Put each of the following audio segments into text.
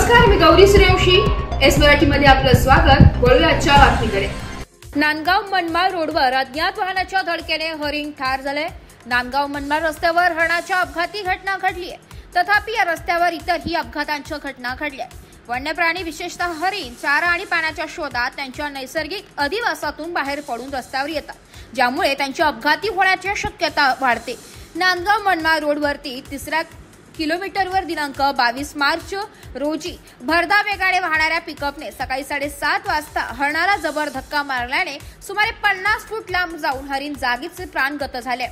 नमस्कार, मी गौरी सूर्यवंशी. एस मराठीमध्ये आपलं स्वागत. वळूया आजच्या बातमीकडे. नांदगाव मनमाड रोडवर अज्ञात वाहनाच्या धडकेने हरिण ठार झाले. नांदगाव मनमाड रस्त्यावर हरणाच्या अपघाती घटना घडली आहे. तथापि या रस्त्यावर इतरही अपघातांच्या घटना घडल्या. वन्य प्राणी विशेषतः हरिण चारा आणि पाण्याच्या शोधात त्यांच्या नैसर्गिक अधिवासातून बाहेर पडून रस्त्यावर येतात, ज्यामुळे त्यांच्या अपघाती होण्याची शक्यता वाढते. नांदगाव मनमाड रोडवरती 3 किलोमीटरवर दिनांक 22 मार्च रोजी भरधाव वेगाने वाहणाऱ्या पिकअपने सकाळी 7:30 वाजता हरणाला जबर धक्का मारल्याने सुमारे 50 फूट लांब जाऊन हरिण जागीच प्राणगत झाले.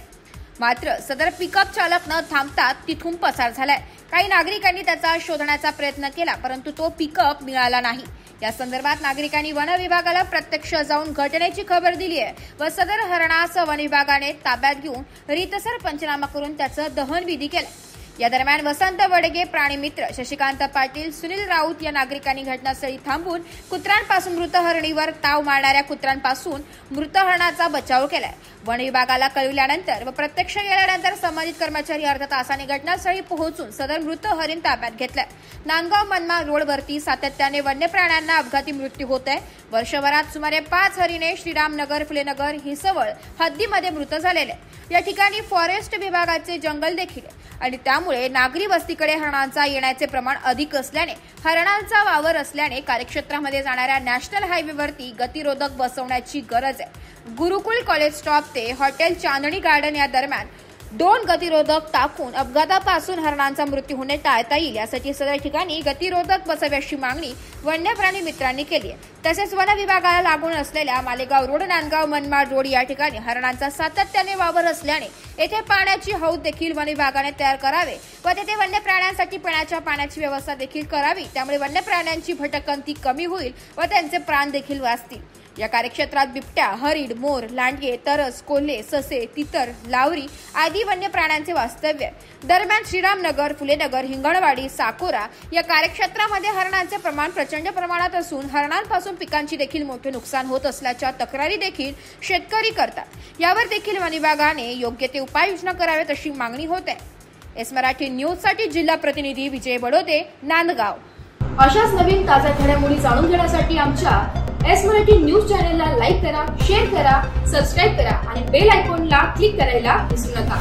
मात्र सदर पिकअप चालक न थांबता तिथून पसार झालाय. काही नागरिकांनी त्याचा शोधण्याचा प्रयत्न केला, परंतु तो पिकअप मिळाला नाही. या संदर्भात नागरिकांनी वन विभागाला प्रत्यक्ष जाऊन घटनेची खबर दिली आहे व सदर हरणास वन विभागाने ताब्यात घेऊन रीतसर पंचनामा करून त्याचं दहनविधी केला. या दरम्यान वसंत वडगे, प्राणीमित्र शशिकांत पाटील, सुनील राऊत या नागरिकांनी घटनास्थळी थांबून कुत्र्यांपासून मृत हरणीवर ताव मारणाऱ्या कुत्र्यांपासून मृत हरणाचा बचाव केलाय. वन विभागाला कळविल्यानंतर व प्रत्यक्ष गेल्यानंतर संबंधित कर्मचारी अर्ध्या तासाने घटनास्थळी पोहोचून सदर मृत हरिण ताब्यात घेतलंय. नांदगाव मनमाड रोडवरती सातत्याने वन्य प्राण्यांना अपघाती मृत्यू होत आहे. वर्षभरात सुमारे 5 हरिणे श्रीरामनगर, फुलेनगर, हिसवळ हद्दीमध्ये मृत झालेले. या ठिकाणी फॉरेस्ट विभागाचे जंगल देखील आणि त्यामुळे नागरी वस्तीकडे हरणांचा येण्याचे प्रमाण अधिक असल्याने हरणांचा वावर असल्याने कार्यक्षेत्रामध्ये जाणाऱ्या नॅशनल हायवेवरती गतिरोधक बसवण्याची गरज आहे. गुरुकुल कॉलेज स्टॉप ते हॉटेल चांदणी गार्डन या दरम्यान 2 गतिरोधक टाकून अपघातापासून हरणांचा मृत्यू होणे टाळता येईल, यासाठी सदर ठिकाणी गतिरोधक बसव्याची मागणी वन्य प्राणी मित्रांनी केली आहे. तसेच वन विभागाला लागून असलेल्या मालेगाव रोड, नांदगाव मनमाड रोड या ठिकाणी हरणांचा सातत्याने वावर असल्याने येथे पाण्याची हौद देखील वन विभागाने तयार करावे व तेथे वन्य प्राण्यांसाठी पिण्याच्या पाण्याची व्यवस्था देखील करावी. त्यामुळे वन्य प्राण्यांची भटकंती कमी होईल व त्यांचे प्राण देखील वाचतील. या कार्यक्षेत्रात बिबट्या, हरिण, मोर, लांडगे, तरस, कोल्हे, ससे, तितर, लावरी आदी वन्य प्राण्यांचे वास्तव्य. दरम्यान श्रीरामनगर, फुलेनगर, हिंगणवाडी, साकोरा या कार्यक्षेत्रामध्ये हरणांचे प्रमाण प्रचंड प्रमाणात असून हरणांपासून पिकांची देखील मोठे नुकसान होत असल्याच्या तक्रारी देखील शेतकरी करतात. यावर देखील वन विभागाने योग्य ते उपाययोजना कराव्यात अशी मागणी होत आहे. एस मराठी न्यूजसाठी जिल्हा प्रतिनिधी विजय बडोदे, नांदगाव. अशाच नवीन ताज्या घडामोडी जाणून घेण्यासाठी आमच्या एस मराठी न्यूज चॅनलला लाईक करा, शेअर करा, सबस्क्राईब करा आणि बेल आयकॉनला क्लिक करायला विसरू नका.